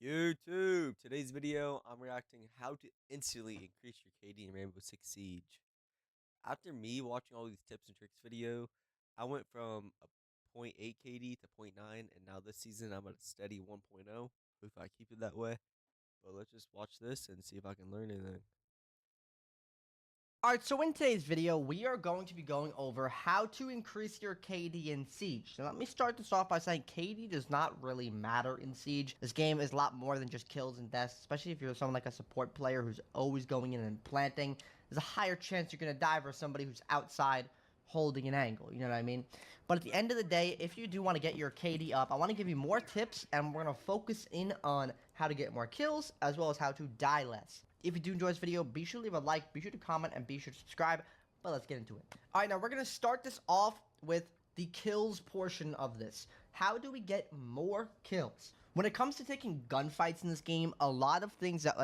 YouTube. Today's video, I'm reacting how to instantly increase your KD in Rainbow Six Siege. After me watching all these tips and tricks video, I went from a point 0.8 KD to point 0.9, and now this season I'm at a steady 1.0 if I keep it that way. But let's just watch this and see if I can learn anything. Alright, so in today's video, we are going to be going over how to increase your KD in Siege. Now, let me start this off by saying KD does not really matter in Siege. This game is a lot more than just kills and deaths, especially if you're someone like a support player who's always going in and planting. There's a higher chance you're going to die versus somebody who's outside holding an angle, you know what I mean? But at the end of the day, if you do want to get your KD up, I want to give you more tips, and we're going to focus in on how to get more kills, as well as how to die less. If you do enjoy this video, be sure to leave a like, be sure to comment, and be sure to subscribe. But let's get into it. Alright, now we're going to start this off with the kills portion of this. How do we get more kills? When it comes to taking gunfights in this game, a lot of things that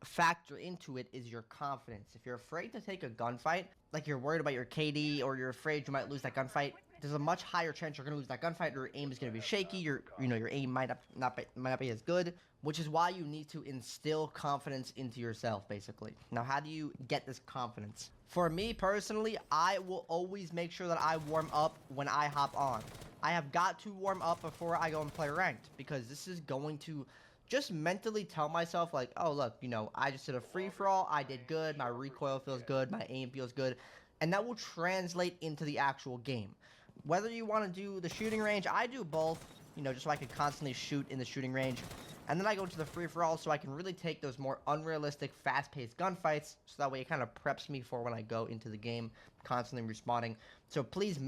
factor into it is your confidence. If you're afraid to take a gunfight, like you're worried about your KD or you're afraid you might lose that gunfight, there's a much higher chance you're going to lose that gunfight. Your aim is going to be shaky. Your aim might not be as good, which is why you need to instill confidence into yourself, basically. Now, how do you get this confidence? For me personally, I will always make sure that I warm up when I hop on. I have got to warm up before I go and play ranked, because this is going to just mentally tell myself, like, oh, look, I just did a free-for-all, I did good, my recoil feels good, my aim feels good, and that will translate into the actual game. Whether you want to do the shooting range, I do both, just so I can constantly shoot in the shooting range, and then I go to the free-for-all so I can really take those more unrealistic, fast-paced gunfights, so that way it kind of preps me for when I go into the game, constantly respawning. So please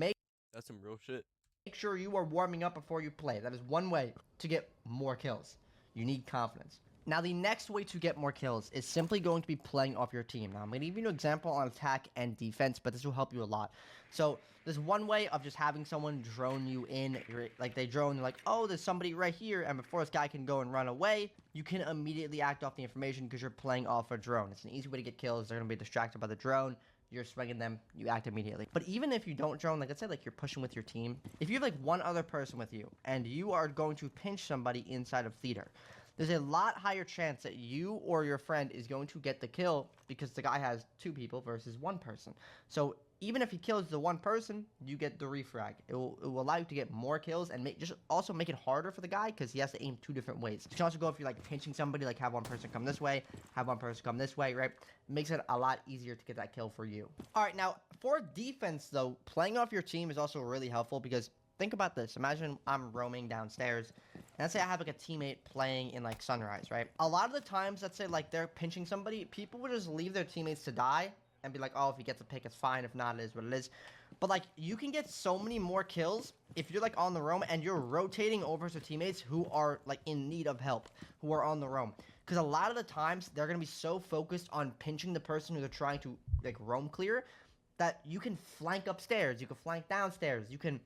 That's some real shit. make sure you are warming up before you play. That is one way to get more kills. You need confidence. Now, the next way to get more kills is simply going to be playing off your team. Now, I'm going to give you an example on attack and defense, but this will help you a lot. So, there's one way of just having someone drone you in. Like, they drone, they're like, oh, there's somebody right here, and before this guy can go and run away, you can immediately act off the information because you're playing off a drone. It's an easy way to get kills. They're going to be distracted by the drone. You're swinging them, you act immediately. But even if you don't drone, like let's say like you're pushing with your team, if you have like one other person with you and you are going to pinch somebody inside of theater, there's a lot higher chance that you or your friend is going to get the kill because the guy has two people versus one person. So even if he kills the one person, you get the refrag. It will allow you to get more kills and just also make it harder for the guy because he has to aim two different ways. You can also go if you're like pinching somebody, like have one person come this way, have one person come this way, right? It makes it a lot easier to get that kill for you. All right, now for defense though, playing off your team is also really helpful because think about this. Imagine I'm roaming downstairs. And let's say I have like a teammate playing in like Sunrise, right? A lot of the times, let's say like they're pinching somebody, people would just leave their teammates to die and be like, oh, if he gets a pick, it's fine. If not, it is what it is. But like you can get so many more kills if you're like on the roam and you're rotating over to teammates who are like in need of help, who are on the roam. Because a lot of the times they're going to be so focused on pinching the person who they're trying to like roam clear that you can flank upstairs, you can flank downstairs, you can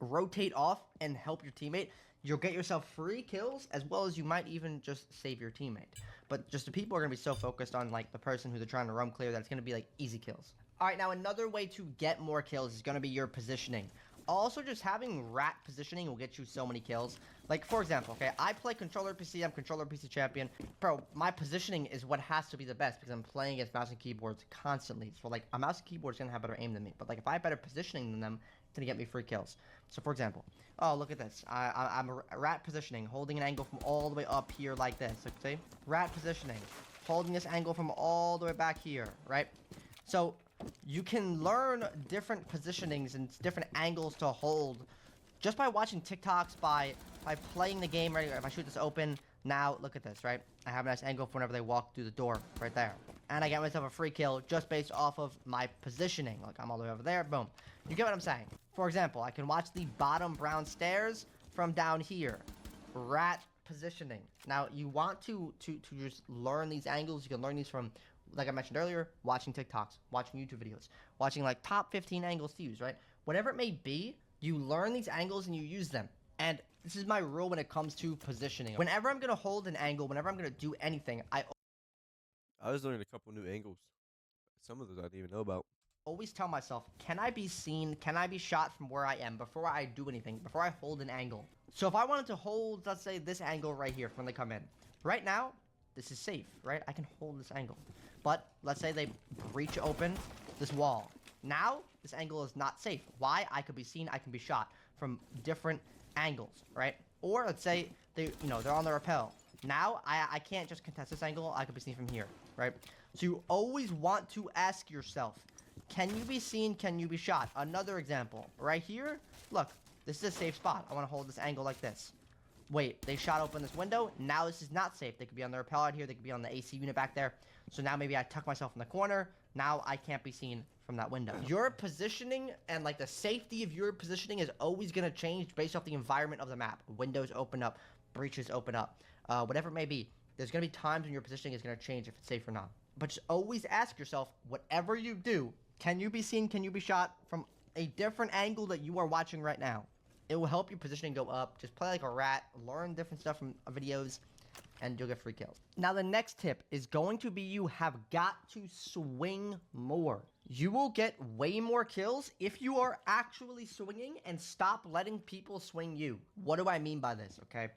rotate off and help your teammate. You'll get yourself free kills as well as you might even just save your teammate. But just the people are going to be so focused on like the person who they're trying to roam clear that it's going to be like easy kills. All right, now another way to get more kills is going to be your positioning. Also, just having rat positioning will get you so many kills. Like, for example, okay, I play controller PC, I'm controller PC champion. Bro, my positioning is what has to be the best because I'm playing against mouse and keyboards constantly. So, like, a mouse and keyboard is going to have better aim than me. But, like, if I have better positioning than them, it's going to get me free kills. So, for example, oh, look at this. I'm a rat positioning, holding an angle from all the way up here like this. Okay, rat positioning, holding this angle from all the way back here, right? So, you can learn different positionings and different angles to hold just by watching TikToks, by playing the game, right? If I shoot this open, now look at this, right? I have a nice angle for whenever they walk through the door, right there. And I get myself a free kill just based off of my positioning. Like, I'm all the way over there, boom. You get what I'm saying? For example, I can watch the bottom brown stairs from down here. Rat positioning. Now, you want to just learn these angles. You can learn these from, like I mentioned earlier, watching TikToks, watching YouTube videos, watching like top 15 angles to use, right? Whatever it may be, you learn these angles and you use them. And this is my rule when it comes to positioning. Whenever I'm going to hold an angle, whenever I'm going to do anything, I was learning a couple new angles. Some of those I didn't even know about. always tell myself, can I be seen? Can I be shot from where I am before I do anything, before I hold an angle? So if I wanted to hold, let's say, this angle right here when they come in, right now, this is safe, right? I can hold this angle. But let's say they breach open this wall. Now, this angle is not safe. Why? I could be seen, I can be shot from different angles, right? Or let's say they're on the rappel. Now, I can't just contest this angle, I could be seen from here, right? So you always want to ask yourself, can you be seen, can you be shot? Another example, right here, look, this is a safe spot. I want to hold this angle like this. Wait, they shot open this window. Now this is not safe. They could be on the rappel out here. They could be on the AC unit back there. So now maybe I tuck myself in the corner. Now I can't be seen from that window. Your positioning and like the safety of your positioning is always going to change based off the environment of the map. Windows open up, breaches open up, whatever it may be. There's going to be times when your positioning is going to change if it's safe or not. But just always ask yourself, whatever you do, can you be seen, can you be shot from a different angle that you are watching right now? It will help your positioning go up. Just play like a rat, learn different stuff from videos, and you'll get free kills. Now, the next tip is going to be you have got to swing more. You will get way more kills if you are actually swinging and stop letting people swing you. What do I mean by this, okay?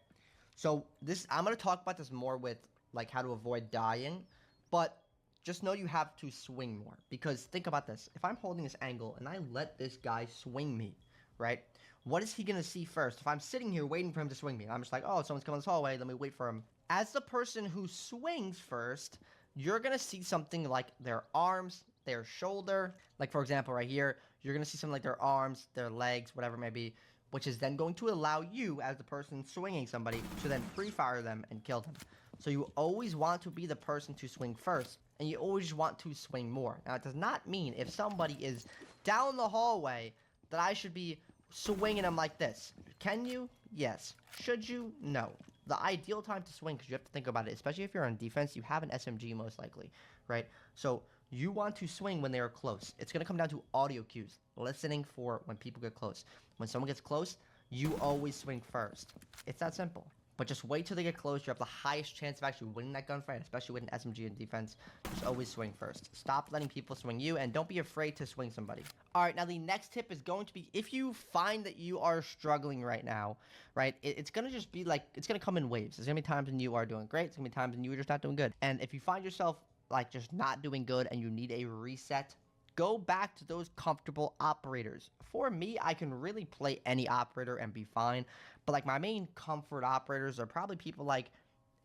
So I'm going to talk about this more with like how to avoid dying, but just know you have to swing more. Because think about this. If I'm holding this angle and I let this guy swing me, right? What is he going to see first? If I'm sitting here waiting for him to swing me, I'm just like, oh, someone's coming this hallway. Let me wait for him. As the person who swings first, you're going to see something like their arms, their shoulder. Like, for example, right here, you're going to see something like their arms, their legs, whatever it may be, which is then going to allow you, as the person swinging somebody, to then pre-fire them and kill them. So you always want to be the person to swing first, and you always want to swing more. Now, it does not mean if somebody is down the hallway that I should be swinging them like this. Can you? Yes. Should you? No. The ideal time to swing, because you have to think about it, especially if you're on defense, you have an SMG most likely, right? So you want to swing when they are close. It's going to come down to audio cues, listening for when people get close. When someone gets close, you always swing first. It's that simple. But just wait till they get close. You have the highest chance of actually winning that gunfight, especially with an SMG in defense. Just always swing first. Stop letting people swing you, and don't be afraid to swing somebody. All right, now the next tip is going to be, if you find that you are struggling right now, right, it's going to just be like, it's going to come in waves. There's going to be times when you are doing great. There's going to be times when you're just not doing good. And if you find yourself like just not doing good and you need a reset, go back to those comfortable operators. For me, I can really play any operator and be fine. But like my main comfort operators are probably people like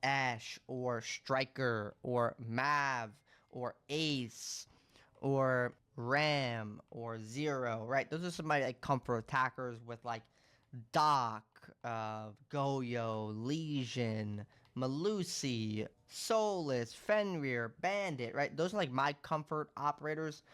Ash or Striker or Mav or Ace or Ram or Zero, right? Those are some of my like comfort attackers with like Doc, Goyo, Legion, Malusi, Solus, Fenrir, Bandit, right? Those are like my comfort operators.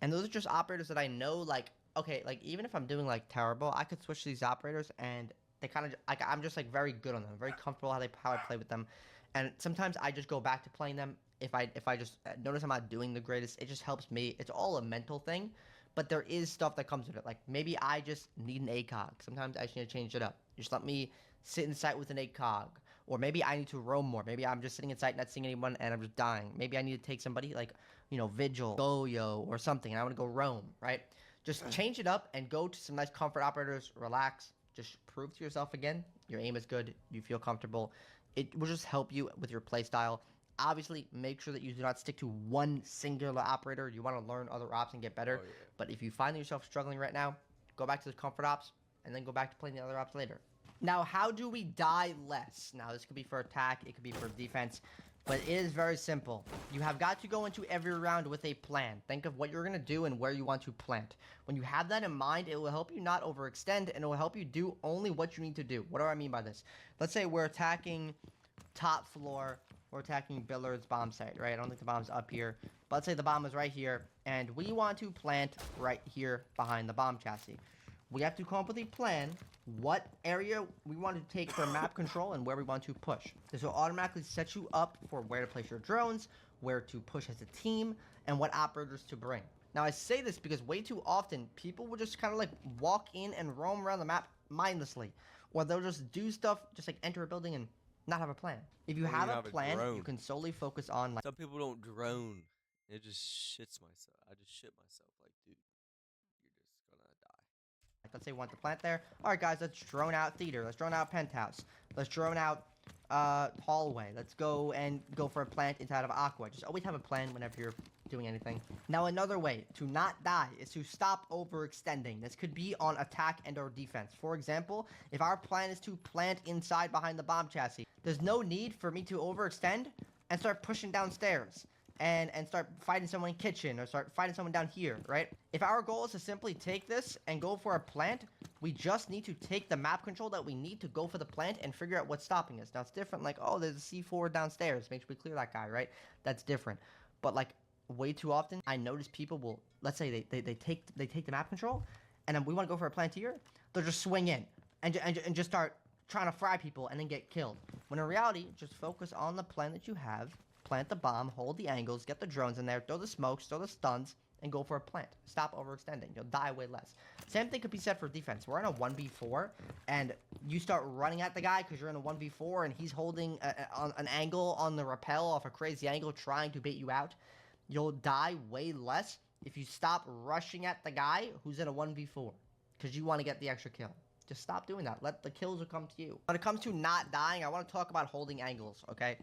And those are just operators that I know, like, okay, like even if I'm doing like terrible, I could switch to these operators and they kind of like I'm just like very good on them, very comfortable how I play with them, and sometimes I just go back to playing them if I just notice I'm not doing the greatest. It just helps me. It's all a mental thing, but there is stuff that comes with it. Like maybe I just need an ACOG. Sometimes I just need to change it up. Just let me sit in sight with an ACOG, or maybe I need to roam more. Maybe I'm just sitting in sight, not seeing anyone, and I'm just dying. Maybe I need to take somebody like Vigil, Goyo, or something, and I want to go roam. Right? Just change it up and go to some nice comfort operators. Relax. Just prove to yourself again, your aim is good, you feel comfortable. It will just help you with your play style. Obviously, make sure that you do not stick to one singular operator. You want to learn other ops and get better. Oh, yeah. But if you find yourself struggling right now, go back to the comfort ops and then go back to playing the other ops later. Now, how do we die less? Now, this could be for attack, it could be for defense. But it is very simple. You have got to go into every round with a plan. Think of what you're going to do and where you want to plant. When you have that in mind, it will help you not overextend, and it will help you do only what you need to do. What do I mean by this? Let's say we're attacking top floor. We're attacking Billard's bomb site, right? I don't think the bomb's up here. But let's say the bomb is right here, and we want to plant right here behind the bomb chassis. We have to come up with a plan, what area we want to take for map control and where we want to push. This will automatically set you up for where to place your drones, where to push as a team, and what operators to bring. Now, I say this because way too often, people will just kind of like walk in and roam around the map mindlessly. Or they'll just do stuff, just like enter a building and not have a plan. If you Don't have even a have a plan, you drone. can solely focus on like Some people don't drone. It just shits myself. I just shit myself. Like, dude, you're just gonna die. Let's say we want the plant there. All right, guys, let's drone out theater. Let's drone out penthouse. Let's drone out hallway. Let's go for a plant inside of aqua. Just always have a plan whenever you're doing anything. Now, another way to not die is to stop overextending. This could be on attack and or defense. For example, if our plan is to plant inside behind the bomb chassis, there's no need for me to overextend and start pushing downstairs and start fighting someone in kitchen or start fighting someone down here, right? If our goal is to simply take this and go for a plant, we just need to take the map control that we need to go for the plant and figure out what's stopping us. Now, it's different, like, oh, there's a C4 downstairs. Make sure we clear that guy, right? That's different. But, like, way too often, I notice people will, let's say they take the map control, and then we want to go for a plant here, they'll just swing in and just start trying to fry people and then get killed. When in reality, just focus on the plan that you have, plant the bomb, hold the angles, get the drones in there, throw the smokes, throw the stuns, and go for a plant. Stop overextending. You'll die way less. Same thing could be said for defense. We're in a 1v4, and you start running at the guy because you're in a 1v4, and he's holding an angle on the rappel off a crazy angle trying to bait you out. You'll die way less if you stop rushing at the guy who's in a 1v4 because you want to get the extra kill. Just stop doing that. Let the kills come to you. When it comes to not dying, I want to talk about holding angles, okay?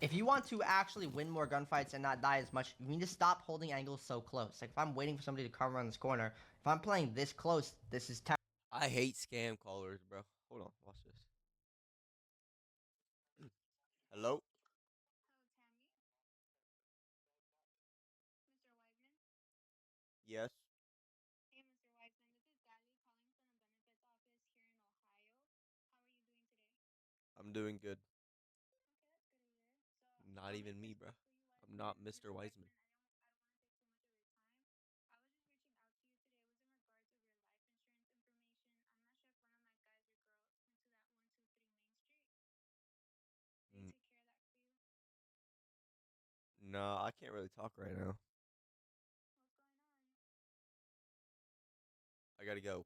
If you want to actually win more gunfights and not die as much, you need to stop holding angles so close. Like, if I'm waiting for somebody to come around this corner, if I'm playing this close, this is terrible. I hate scam callers, bro. Hold on, watch this. Hello? Yes, I'm doing good. Not even me, bro. I'm not Mr. Wiseman. N- No, I can't really talk right now. I gotta go.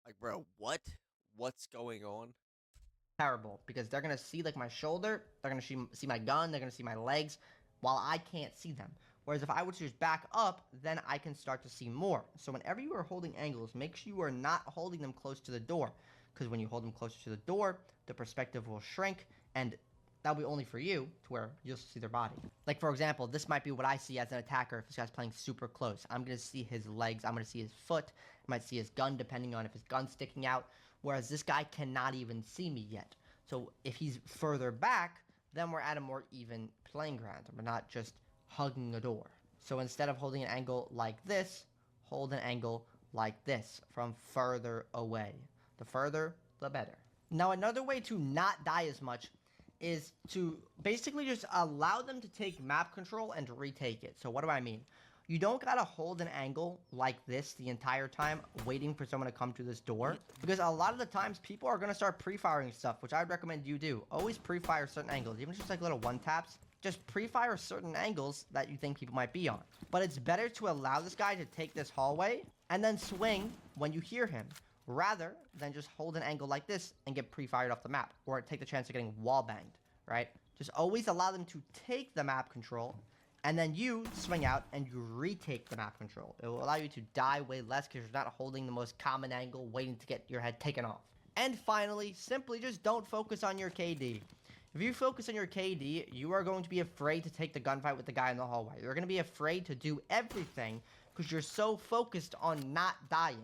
Like, bro, what? What's going on? Terrible because they're gonna see like my shoulder, they're gonna see my gun, they're gonna see my legs, while I can't see them. Whereas if I were to just back up, then I can start to see more. So whenever you are holding angles, make sure you are not holding them close to the door, because when you hold them closer to the door, the perspective will shrink, and that'll be only for you to where you'll see their body. Like, for example, this might be what I see as an attacker if this guy's playing super close. I'm gonna see his legs, I'm gonna see his foot, I might see his gun depending on if his gun's sticking out, whereas this guy cannot even see me yet. So if he's further back, then we're at a more even playing ground. We're not just hugging a door. So instead of holding an angle like this, hold an angle like this from further away. The further, the better. Now, another way to not die as much is to basically just allow them to take map control and retake it. So what do I mean? You don't gotta hold an angle like this the entire time, waiting for someone to come to this door. Because a lot of the times, people are gonna start pre-firing stuff, which I would recommend you do. Always pre-fire certain angles, even just like little one-taps. Just pre-fire certain angles that you think people might be on. But it's better to allow this guy to take this hallway, and then swing when you hear him, rather than just hold an angle like this and get pre-fired off the map, or take the chance of getting wall-banged, right? Just always allow them to take the map control, and then you swing out and you retake the map control. It will allow you to die way less because you're not holding the most common angle waiting to get your head taken off. And finally, simply just don't focus on your KD. If you focus on your KD, you are going to be afraid to take the gunfight with the guy in the hallway. You're going to be afraid to do everything because you're so focused on not dying.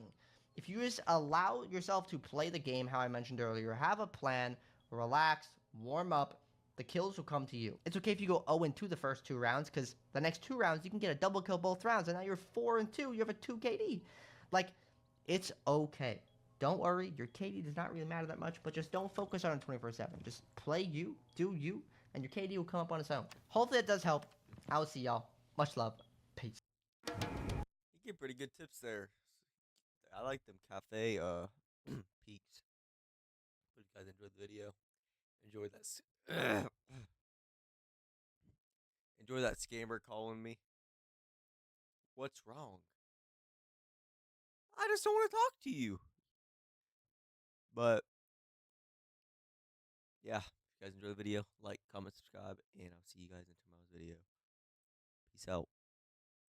If you just allow yourself to play the game how I mentioned earlier, have a plan, relax, warm up, the kills will come to you. It's okay if you go 0-2 the first 2 rounds, because the next 2 rounds, you can get a double kill both rounds, and now you're 4-2, you have a 2 KD. Like, it's okay. Don't worry, your KD does not really matter that much, but just don't focus on it 24/7. Just play you, do you, and your KD will come up on its own. Hopefully that does help. I will see y'all. Much love. Peace. You get pretty good tips there. I like them cafe peaks. Hope you guys enjoyed the video. Enjoy that. Enjoy that scammer calling me. What's wrong? I just don't want to talk to you. But yeah, if you guys enjoy the video, like, comment, subscribe, and I'll see you guys in tomorrow's video. Peace out.